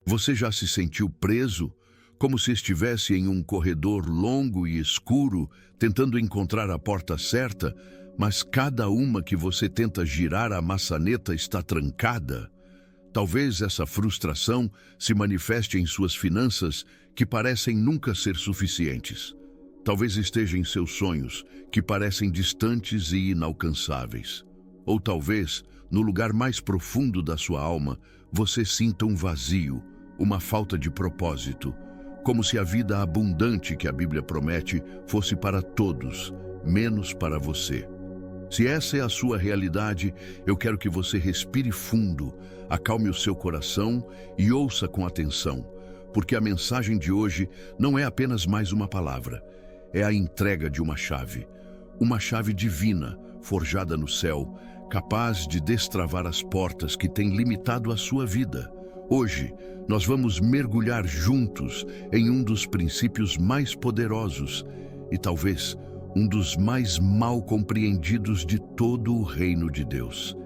Você já se sentiu preso, como se estivesse em um corredor longo e escuro, tentando encontrar a porta certa, mas cada uma que você tenta girar a maçaneta está trancada? Talvez essa frustração se manifeste em suas finanças, que parecem nunca ser suficientes. Talvez esteja em seus sonhos, que parecem distantes e inalcançáveis. Ou talvez, no lugar mais profundo da sua alma, você sinta um vazio, uma falta de propósito, como se a vida abundante que a Bíblia promete fosse para todos, menos para você. Se essa é a sua realidade, eu quero que você respire fundo, acalme o seu coração e ouça com atenção, porque a mensagem de hoje não é apenas mais uma palavra, é a entrega de uma chave divina, forjada no céu, capaz de destravar as portas que têm limitado a sua vida. Hoje, nós vamos mergulhar juntos em um dos princípios mais poderosos e talvez um dos mais mal compreendidos de todo o reino de Deus.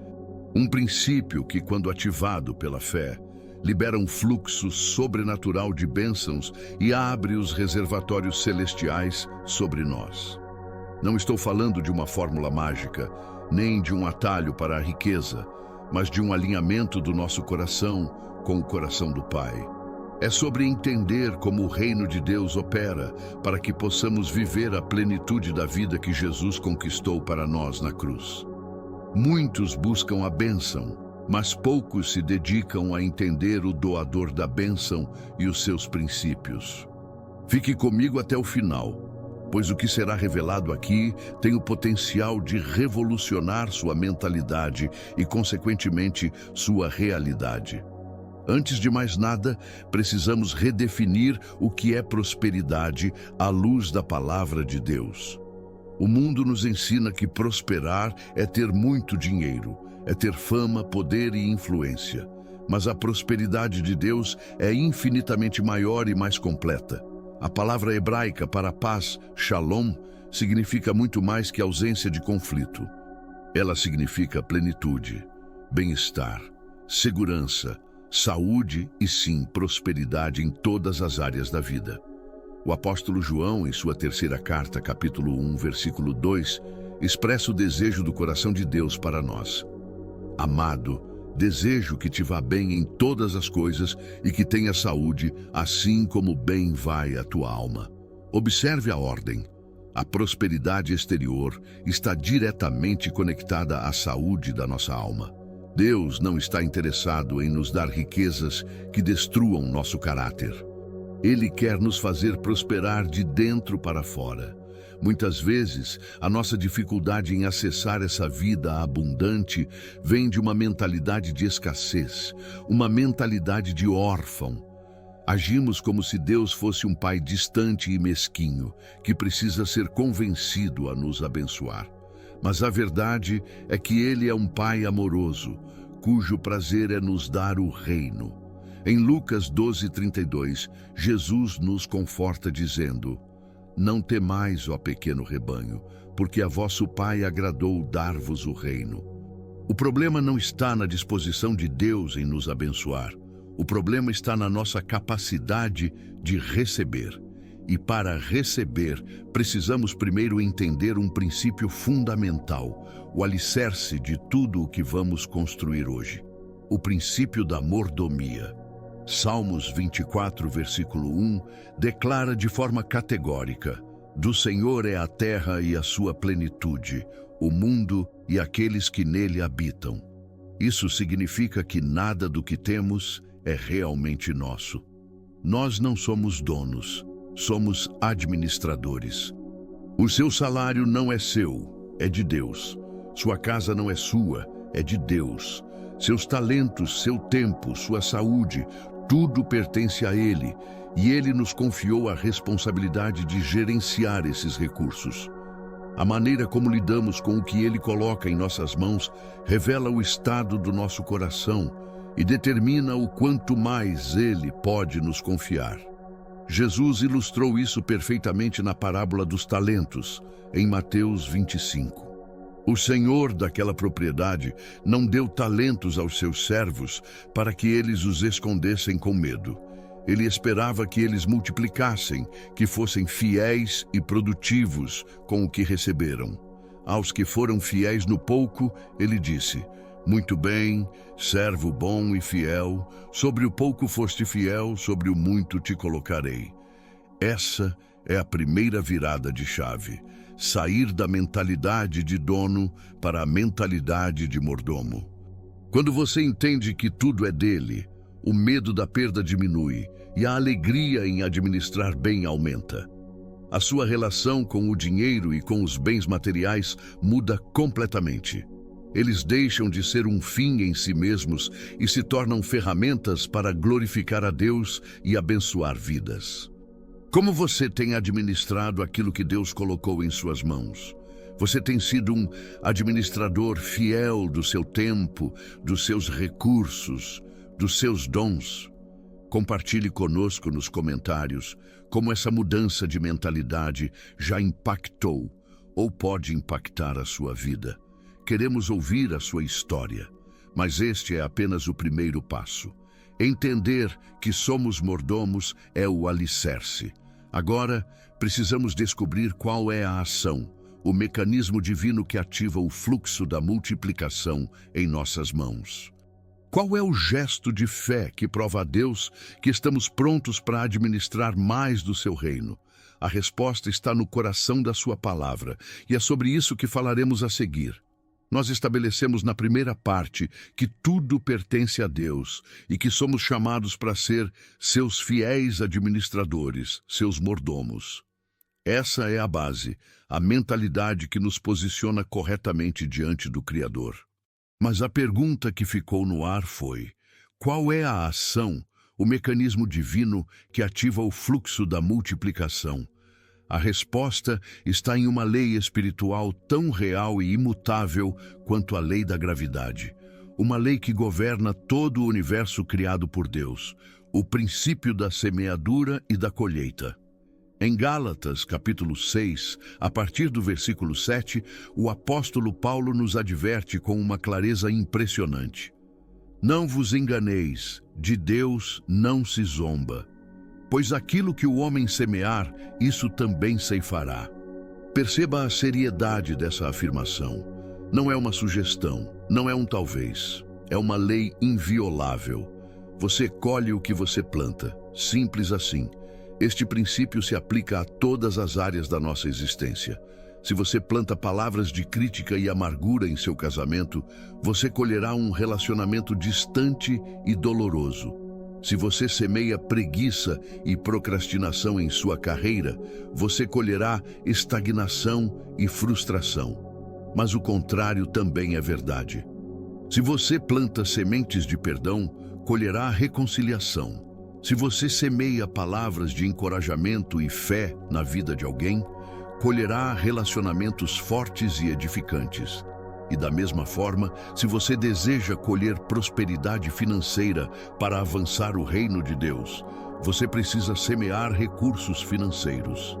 Um princípio que, quando ativado pela fé, libera um fluxo sobrenatural de bênçãos e abre os reservatórios celestiais sobre nós. Não estou falando de uma fórmula mágica, nem de um atalho para a riqueza, mas de um alinhamento do nosso coração com o coração do Pai. É sobre entender como o reino de Deus opera para que possamos viver a plenitude da vida que Jesus conquistou para nós na cruz. Muitos buscam a bênção, mas poucos se dedicam a entender o doador da bênção e os seus princípios. Fique comigo até o final, pois o que será revelado aqui tem o potencial de revolucionar sua mentalidade e, consequentemente, sua realidade. Antes de mais nada, precisamos redefinir o que é prosperidade à luz da palavra de Deus. O mundo nos ensina que prosperar é ter muito dinheiro, é ter fama, poder e influência. Mas a prosperidade de Deus é infinitamente maior e mais completa. A palavra hebraica para paz, shalom, significa muito mais que ausência de conflito. Ela significa plenitude, bem-estar, segurança, saúde e, sim, prosperidade em todas as áreas da vida. O apóstolo João, em sua terceira carta, capítulo 1, versículo 2, expressa o desejo do coração de Deus para nós. Amado, desejo que te vá bem em todas as coisas e que tenha saúde, assim como bem vai a tua alma. Observe a ordem. A prosperidade exterior está diretamente conectada à saúde da nossa alma. Deus não está interessado em nos dar riquezas que destruam nosso caráter. Ele quer nos fazer prosperar de dentro para fora. Muitas vezes, a nossa dificuldade em acessar essa vida abundante vem de uma mentalidade de escassez, uma mentalidade de órfão. Agimos como se Deus fosse um pai distante e mesquinho, que precisa ser convencido a nos abençoar. Mas a verdade é que Ele é um Pai amoroso, cujo prazer é nos dar o reino. Em Lucas 12:32, Jesus nos conforta dizendo: Não temais, ó pequeno rebanho, porque a vosso Pai agradou dar-vos o reino. O problema não está na disposição de Deus em nos abençoar. O problema está na nossa capacidade de receber. E para receber, precisamos primeiro entender um princípio fundamental, o alicerce de tudo o que vamos construir hoje. O princípio da mordomia. Salmos 24, versículo 1, declara de forma categórica: Do Senhor é a terra e a sua plenitude, o mundo e aqueles que nele habitam. Isso significa que nada do que temos é realmente nosso. Nós não somos donos. Somos administradores. O seu salário não é seu, é de Deus. Sua casa não é sua, é de Deus. Seus talentos, seu tempo, sua saúde, tudo pertence a Ele, e Ele nos confiou a responsabilidade de gerenciar esses recursos. A maneira como lidamos com o que Ele coloca em nossas mãos revela o estado do nosso coração e determina o quanto mais Ele pode nos confiar. Jesus ilustrou isso perfeitamente na parábola dos talentos, em Mateus 25. O senhor daquela propriedade não deu talentos aos seus servos para que eles os escondessem com medo. Ele esperava que eles multiplicassem, que fossem fiéis e produtivos com o que receberam. Aos que foram fiéis no pouco, ele disse: muito bem, servo bom e fiel, sobre o pouco foste fiel, sobre o muito te colocarei. Essa é a primeira virada de chave. Sair da mentalidade de dono para a mentalidade de mordomo. Quando você entende que tudo é dele, o medo da perda diminui e a alegria em administrar bem aumenta. A sua relação com o dinheiro e com os bens materiais muda completamente. Eles deixam de ser um fim em si mesmos e se tornam ferramentas para glorificar a Deus e abençoar vidas. Como você tem administrado aquilo que Deus colocou em suas mãos? Você tem sido um administrador fiel do seu tempo, dos seus recursos, dos seus dons? Compartilhe conosco nos comentários como essa mudança de mentalidade já impactou ou pode impactar a sua vida. Queremos ouvir a sua história, mas este é apenas o primeiro passo. Entender que somos mordomos é o alicerce. Agora, precisamos descobrir qual é a ação, o mecanismo divino que ativa o fluxo da multiplicação em nossas mãos. Qual é o gesto de fé que prova a Deus que estamos prontos para administrar mais do seu reino? A resposta está no coração da sua palavra, e é sobre isso que falaremos a seguir. Nós estabelecemos na primeira parte que tudo pertence a Deus e que somos chamados para ser seus fiéis administradores, seus mordomos. Essa é a base, a mentalidade que nos posiciona corretamente diante do Criador. Mas a pergunta que ficou no ar foi: qual é a ação, o mecanismo divino que ativa o fluxo da multiplicação? A resposta está em uma lei espiritual tão real e imutável quanto a lei da gravidade. Uma lei que governa todo o universo criado por Deus, o princípio da semeadura e da colheita. Em Gálatas, capítulo 6, a partir do versículo 7, o apóstolo Paulo nos adverte com uma clareza impressionante. Não vos enganeis, de Deus não se zomba. Pois aquilo que o homem semear, isso também ceifará. Perceba a seriedade dessa afirmação. Não é uma sugestão, não é um talvez. É uma lei inviolável. Você colhe o que você planta. Simples assim. Este princípio se aplica a todas as áreas da nossa existência. Se você planta palavras de crítica e amargura em seu casamento, você colherá um relacionamento distante e doloroso. Se você semeia preguiça e procrastinação em sua carreira, você colherá estagnação e frustração. Mas o contrário também é verdade. Se você planta sementes de perdão, colherá reconciliação. Se você semeia palavras de encorajamento e fé na vida de alguém, colherá relacionamentos fortes e edificantes. E da mesma forma, se você deseja colher prosperidade financeira para avançar o reino de Deus, você precisa semear recursos financeiros.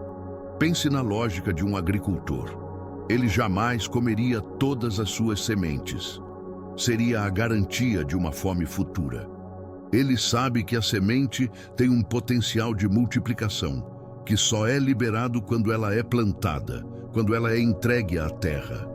Pense na lógica de um agricultor. Ele jamais comeria todas as suas sementes. Seria a garantia de uma fome futura. Ele sabe que a semente tem um potencial de multiplicação, que só é liberado quando ela é plantada, quando ela é entregue à terra.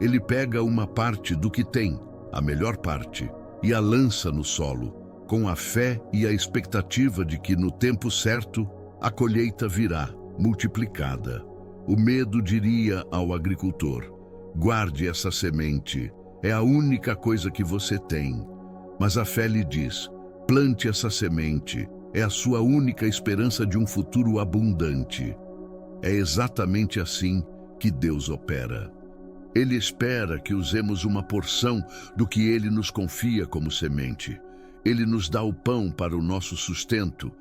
Ele pega uma parte do que tem, a melhor parte, e a lança no solo, com a fé e a expectativa de que no tempo certo a colheita virá, multiplicada. O medo diria ao agricultor: guarde essa semente, é a única coisa que você tem. Mas a fé lhe diz: plante essa semente, é a sua única esperança de um futuro abundante. É exatamente assim que Deus opera. Ele espera que usemos uma porção do que Ele nos confia como semente. Ele nos dá o pão para o nosso sustento,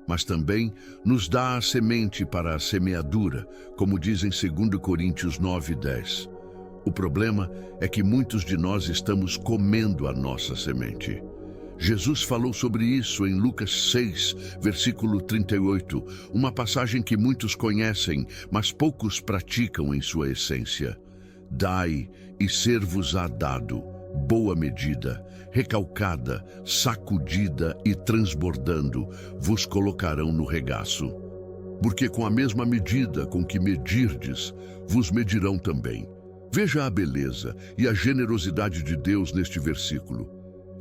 mas também nos dá a semente para a semeadura, como diz em 2 Coríntios 9:10. O problema é que muitos de nós estamos comendo a nossa semente. Jesus falou sobre isso em Lucas 6, versículo 38, uma passagem que muitos conhecem, mas poucos praticam em sua essência. Dai, e ser-vos-á dado, boa medida, recalcada, sacudida e transbordando, vos colocarão no regaço. Porque com a mesma medida com que medirdes, vos medirão também. Veja a beleza e a generosidade de Deus neste versículo.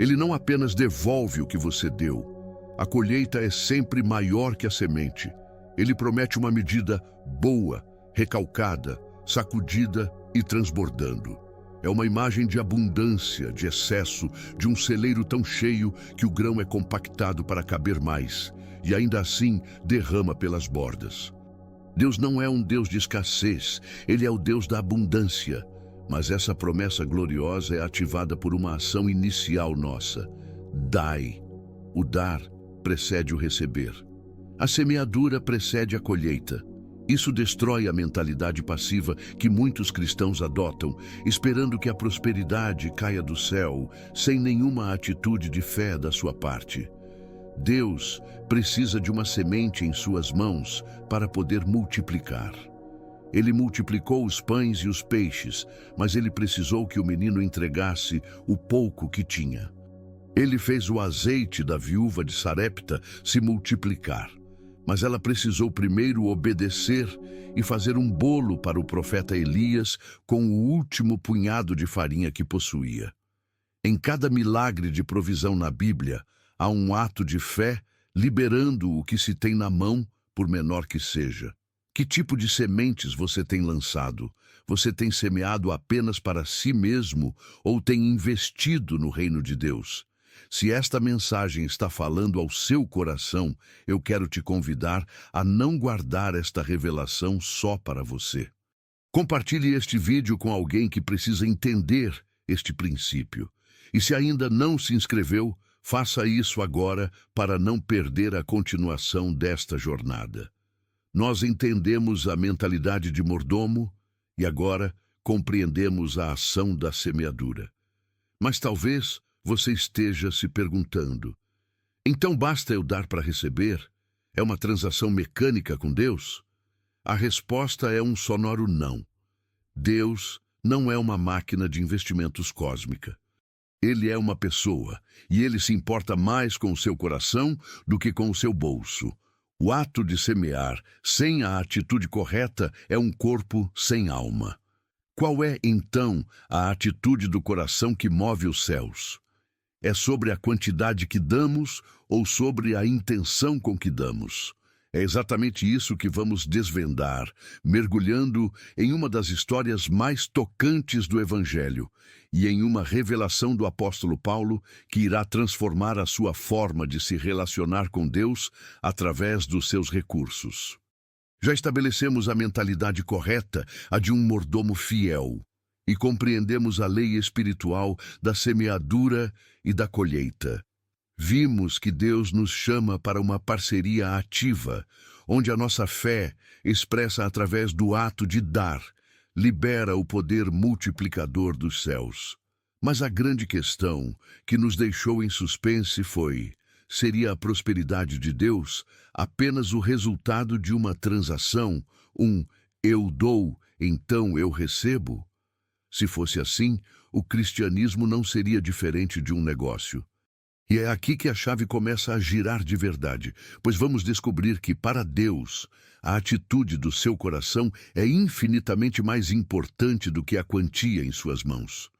Ele não apenas devolve o que você deu. A colheita é sempre maior que a semente. Ele promete uma medida boa, recalcada, sacudida e transbordando. É uma imagem de abundância, de excesso, de um celeiro tão cheio que o grão é compactado para caber mais, e ainda assim derrama pelas bordas. Deus não é um Deus de escassez, Ele é o Deus da abundância. Mas essa promessa gloriosa é ativada por uma ação inicial nossa. Dai. O dar precede o receber. A semeadura precede a colheita. Isso destrói a mentalidade passiva que muitos cristãos adotam, esperando que a prosperidade caia do céu, sem nenhuma atitude de fé da sua parte. Deus precisa de uma semente em suas mãos para poder multiplicar. Ele multiplicou os pães e os peixes, mas ele precisou que o menino entregasse o pouco que tinha. Ele fez o azeite da viúva de Sarepta se multiplicar, mas ela precisou primeiro obedecer e fazer um bolo para o profeta Elias com o último punhado de farinha que possuía. Em cada milagre de provisão na Bíblia, há um ato de fé liberando o que se tem na mão, por menor que seja. Que tipo de sementes você tem lançado? Você tem semeado apenas para si mesmo ou tem investido no reino de Deus? Se esta mensagem está falando ao seu coração, eu quero te convidar a não guardar esta revelação só para você. Compartilhe este vídeo com alguém que precisa entender este princípio. E se ainda não se inscreveu, faça isso agora para não perder a continuação desta jornada. Nós entendemos a mentalidade de mordomo e agora compreendemos a ação da semeadura. Mas talvez você esteja se perguntando, então basta eu dar para receber? É uma transação mecânica com Deus? A resposta é um sonoro não. Deus não é uma máquina de investimentos cósmica. Ele é uma pessoa e ele se importa mais com o seu coração do que com o seu bolso. O ato de semear sem a atitude correta é um corpo sem alma. Qual é, então, a atitude do coração que move os céus? É sobre a quantidade que damos ou sobre a intenção com que damos? É exatamente isso que vamos desvendar, mergulhando em uma das histórias mais tocantes do Evangelho e em uma revelação do apóstolo Paulo que irá transformar a sua forma de se relacionar com Deus através dos seus recursos. Já estabelecemos a mentalidade correta, a de um mordomo fiel, e compreendemos a lei espiritual da semeadura e da colheita. Vimos que Deus nos chama para uma parceria ativa, onde a nossa fé, expressa através do ato de dar, libera o poder multiplicador dos céus. Mas a grande questão que nos deixou em suspense foi: seria a prosperidade de Deus apenas o resultado de uma transação, um eu dou, então eu recebo? Se fosse assim, o cristianismo não seria diferente de um negócio. E é aqui que a chave começa a girar de verdade, pois vamos descobrir que, para Deus, a atitude do seu coração é infinitamente mais importante do que a quantia em suas mãos.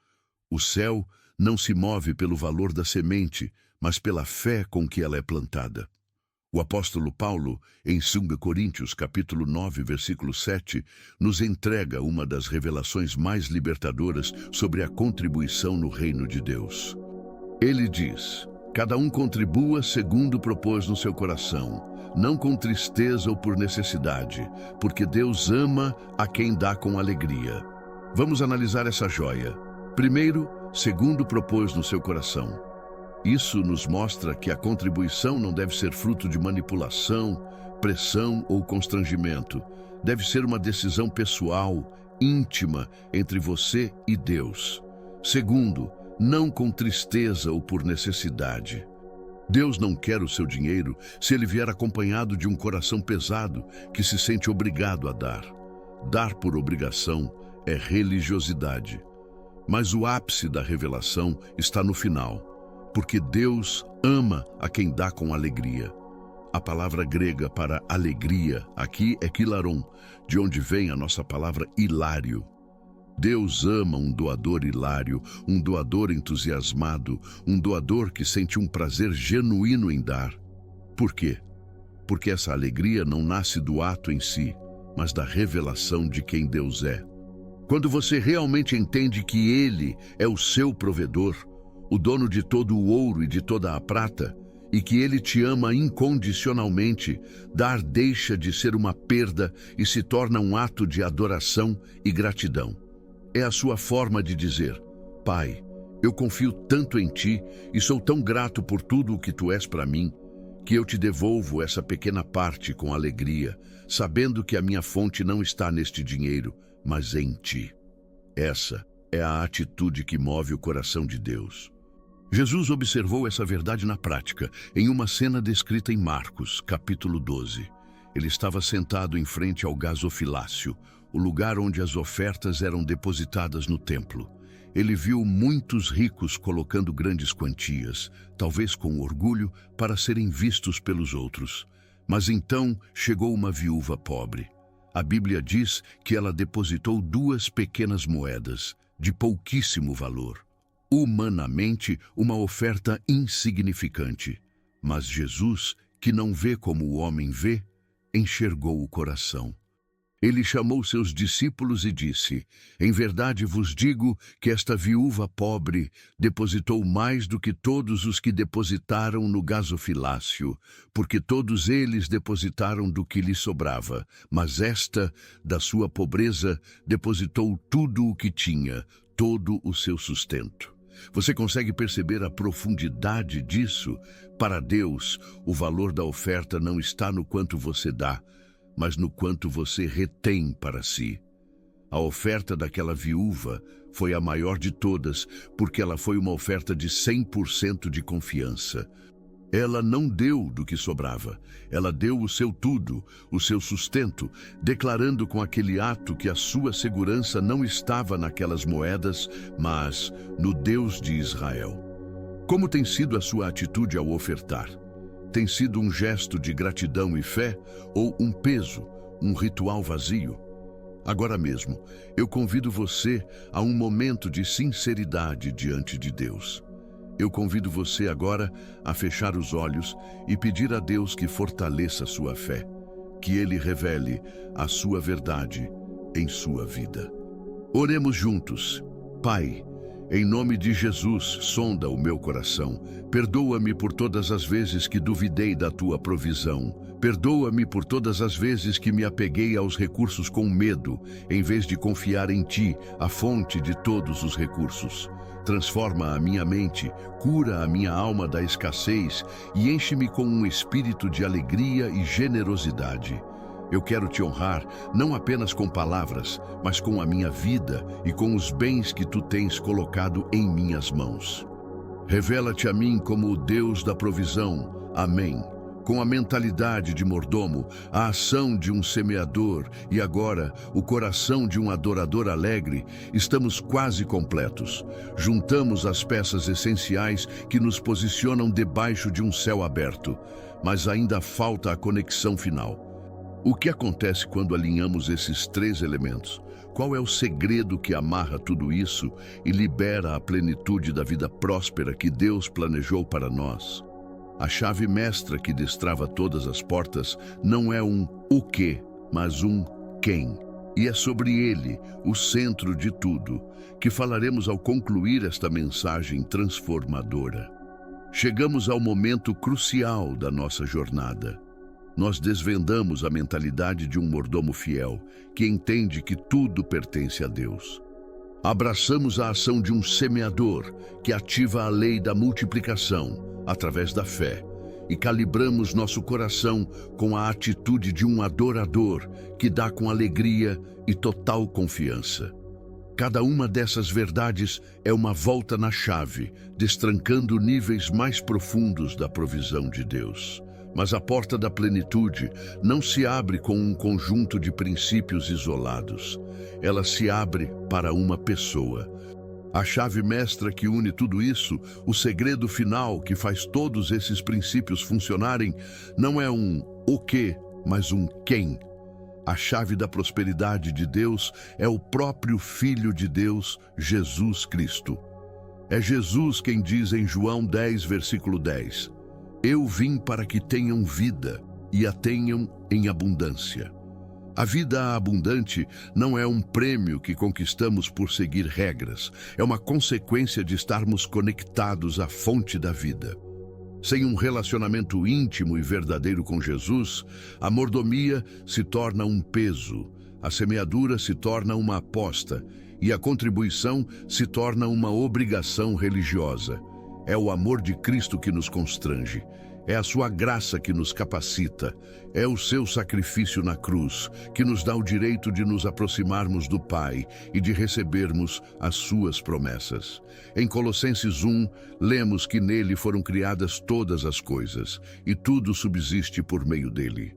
O céu não se move pelo valor da semente, mas pela fé com que ela é plantada. O apóstolo Paulo, em 2 Coríntios, capítulo 9, versículo 7, nos entrega uma das revelações mais libertadoras sobre a contribuição no reino de Deus. Ele diz: cada um contribua segundo propôs no seu coração, não com tristeza ou por necessidade, porque Deus ama a quem dá com alegria. Vamos analisar essa joia. Primeiro, segundo propôs no seu coração. Isso nos mostra que a contribuição não deve ser fruto de manipulação, pressão ou constrangimento. Deve ser uma decisão pessoal, íntima, entre você e Deus. Segundo, não com tristeza ou por necessidade. Deus não quer o seu dinheiro se ele vier acompanhado de um coração pesado que se sente obrigado a dar. Dar por obrigação é religiosidade. Mas o ápice da revelação está no final, porque Deus ama a quem dá com alegria. A palavra grega para alegria aqui é hilaron, de onde vem a nossa palavra hilário. Deus ama um doador hilário, um doador entusiasmado, um doador que sente um prazer genuíno em dar. Por quê? Porque essa alegria não nasce do ato em si, mas da revelação de quem Deus é. Quando você realmente entende que Ele é o seu provedor, o dono de todo o ouro e de toda a prata, e que Ele te ama incondicionalmente, dar deixa de ser uma perda e se torna um ato de adoração e gratidão. É a sua forma de dizer: Pai, eu confio tanto em Ti e sou tão grato por tudo o que Tu és para mim, que eu te devolvo essa pequena parte com alegria, sabendo que a minha fonte não está neste dinheiro, mas em Ti. Essa é a atitude que move o coração de Deus. Jesus observou essa verdade na prática, em uma cena descrita em Marcos, capítulo 12. Ele estava sentado em frente ao gasofilácio, o lugar onde as ofertas eram depositadas no templo. Ele viu muitos ricos colocando grandes quantias, talvez com orgulho, para serem vistos pelos outros. Mas então chegou uma viúva pobre. A Bíblia diz que ela depositou 2 pequenas moedas, de pouquíssimo valor. Humanamente, uma oferta insignificante. Mas Jesus, que não vê como o homem vê, enxergou o coração. Ele chamou seus discípulos e disse: Em verdade vos digo que esta viúva pobre depositou mais do que todos os que depositaram no gasofilácio, porque todos eles depositaram do que lhe sobrava, mas esta, da sua pobreza, depositou tudo o que tinha, todo o seu sustento. Você consegue perceber a profundidade disso? Para Deus, o valor da oferta não está no quanto você dá, mas no quanto você retém para si. A oferta daquela viúva foi a maior de todas, porque ela foi uma oferta de 100% de confiança. Ela não deu do que sobrava, ela deu o seu tudo, o seu sustento, declarando com aquele ato que a sua segurança não estava naquelas moedas, mas no Deus de Israel. Como tem sido a sua atitude ao ofertar? Tem sido um gesto de gratidão e fé ou um peso, um ritual vazio? Agora mesmo, eu convido você a um momento de sinceridade diante de Deus. Eu convido você agora a fechar os olhos e pedir a Deus que fortaleça a sua fé, que Ele revele a sua verdade em sua vida. Oremos juntos. Pai, em nome de Jesus, sonda o meu coração. Perdoa-me por todas as vezes que duvidei da Tua provisão. Perdoa-me por todas as vezes que me apeguei aos recursos com medo, em vez de confiar em Ti, a fonte de todos os recursos. Transforma a minha mente, cura a minha alma da escassez e enche-me com um espírito de alegria e generosidade. Eu quero te honrar, não apenas com palavras, mas com a minha vida e com os bens que tu tens colocado em minhas mãos. Revela-te a mim como o Deus da provisão. Amém. Com a mentalidade de mordomo, a ação de um semeador e agora o coração de um adorador alegre, estamos quase completos. Juntamos as peças essenciais que nos posicionam debaixo de um céu aberto, mas ainda falta a conexão final. O que acontece quando alinhamos esses 3 elementos? Qual é o segredo que amarra tudo isso e libera a plenitude da vida próspera que Deus planejou para nós? A chave mestra que destrava todas as portas não é um o quê, mas um quem. E é sobre ele, o centro de tudo, que falaremos ao concluir esta mensagem transformadora. Chegamos ao momento crucial da nossa jornada. Nós desvendamos a mentalidade de um mordomo fiel, que entende que tudo pertence a Deus. Abraçamos a ação de um semeador, que ativa a lei da multiplicação, através da fé, e calibramos nosso coração com a atitude de um adorador, que dá com alegria e total confiança. Cada uma dessas verdades é uma volta na chave, destrancando níveis mais profundos da provisão de Deus. Mas a porta da plenitude não se abre com um conjunto de princípios isolados. Ela se abre para uma pessoa. A chave mestra que une tudo isso, o segredo final que faz todos esses princípios funcionarem, não é um o quê, mas um quem. A chave da prosperidade de Deus é o próprio Filho de Deus, Jesus Cristo. É Jesus quem diz em João 10, versículo 10, Eu vim para que tenham vida e a tenham em abundância. A vida abundante não é um prêmio que conquistamos por seguir regras, é uma consequência de estarmos conectados à fonte da vida. Sem um relacionamento íntimo e verdadeiro com Jesus, a mordomia se torna um peso, a semeadura se torna uma aposta e a contribuição se torna uma obrigação religiosa. É o amor de Cristo que nos constrange. É a sua graça que nos capacita, é o seu sacrifício na cruz que nos dá o direito de nos aproximarmos do Pai e de recebermos as suas promessas. Em Colossenses 1, lemos que nele foram criadas todas as coisas e tudo subsiste por meio dele.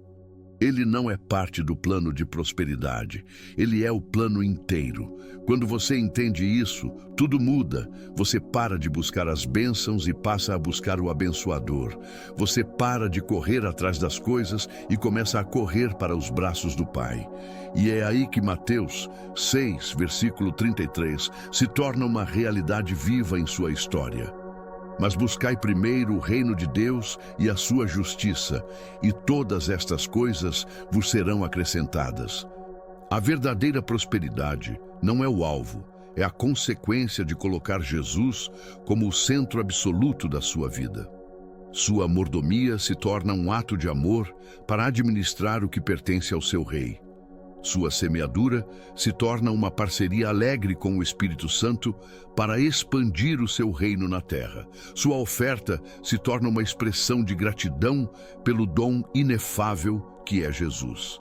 Ele não é parte do plano de prosperidade, ele é o plano inteiro. Quando você entende isso, tudo muda. Você para de buscar as bênçãos e passa a buscar o abençoador. Você para de correr atrás das coisas e começa a correr para os braços do Pai. E é aí que Mateus 6, versículo 33, se torna uma realidade viva em sua história. Mas buscai primeiro o reino de Deus e a sua justiça, e todas estas coisas vos serão acrescentadas. A verdadeira prosperidade não é o alvo, é a consequência de colocar Jesus como o centro absoluto da sua vida. Sua mordomia se torna um ato de amor para administrar o que pertence ao seu rei. Sua semeadura se torna uma parceria alegre com o Espírito Santo para expandir o seu reino na terra. Sua oferta se torna uma expressão de gratidão pelo dom inefável que é Jesus.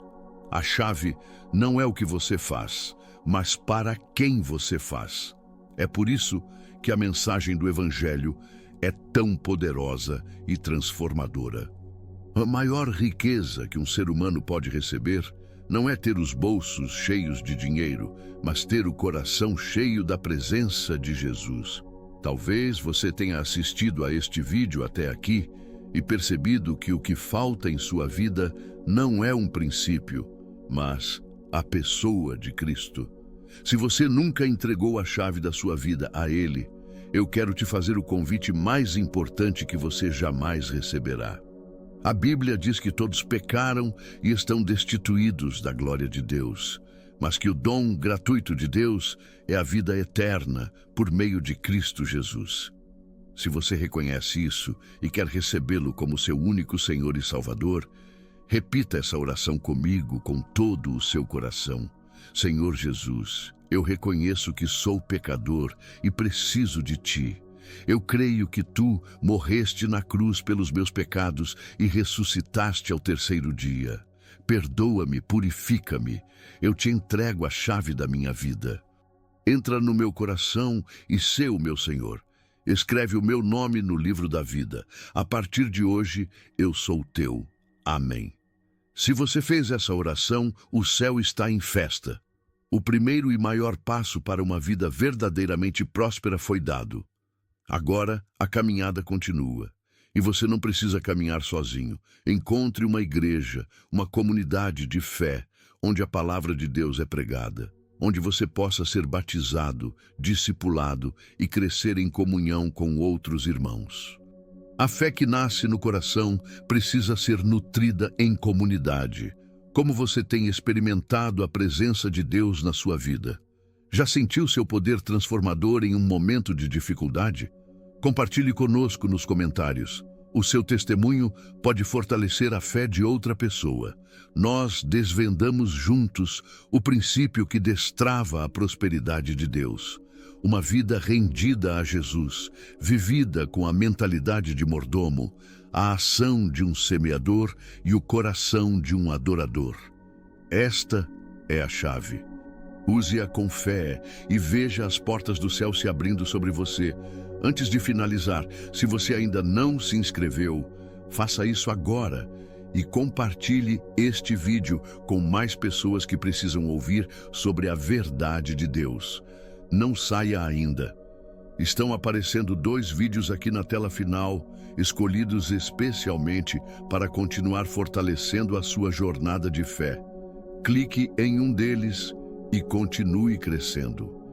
A chave não é o que você faz, mas para quem você faz. É por isso que a mensagem do Evangelho é tão poderosa e transformadora. A maior riqueza que um ser humano pode receber não é ter os bolsos cheios de dinheiro, mas ter o coração cheio da presença de Jesus. Talvez você tenha assistido a este vídeo até aqui e percebido que o que falta em sua vida não é um princípio, mas a pessoa de Cristo. Se você nunca entregou a chave da sua vida a Ele, eu quero te fazer o convite mais importante que você jamais receberá. A Bíblia diz que todos pecaram e estão destituídos da glória de Deus, mas que o dom gratuito de Deus é a vida eterna por meio de Cristo Jesus. Se você reconhece isso e quer recebê-lo como seu único Senhor e Salvador, repita essa oração comigo com todo o seu coração. Senhor Jesus, eu reconheço que sou pecador e preciso de Ti. Eu creio que Tu morreste na cruz pelos meus pecados e ressuscitaste ao terceiro dia. Perdoa-me, purifica-me. Eu Te entrego a chave da minha vida. Entra no meu coração e sê o meu Senhor. Escreve o meu nome no livro da vida. A partir de hoje, eu sou Teu. Amém. Se você fez essa oração, o céu está em festa. O primeiro e maior passo para uma vida verdadeiramente próspera foi dado. Agora, a caminhada continua. E você não precisa caminhar sozinho. Encontre uma igreja, uma comunidade de fé, onde a palavra de Deus é pregada, onde você possa ser batizado, discipulado e crescer em comunhão com outros irmãos. A fé que nasce no coração precisa ser nutrida em comunidade. Como você tem experimentado a presença de Deus na sua vida? Já sentiu seu poder transformador em um momento de dificuldade? Compartilhe conosco nos comentários. O seu testemunho pode fortalecer a fé de outra pessoa. Nós desvendamos juntos o princípio que destrava a prosperidade de Deus. Uma vida rendida a Jesus, vivida com a mentalidade de mordomo, a ação de um semeador e o coração de um adorador. Esta é a chave. Use-a com fé e veja as portas do céu se abrindo sobre você. Antes de finalizar, se você ainda não se inscreveu, faça isso agora e compartilhe este vídeo com mais pessoas que precisam ouvir sobre a verdade de Deus. Não saia ainda. Estão aparecendo 2 vídeos aqui na tela final, escolhidos especialmente para continuar fortalecendo a sua jornada de fé. Clique em um deles e continue crescendo.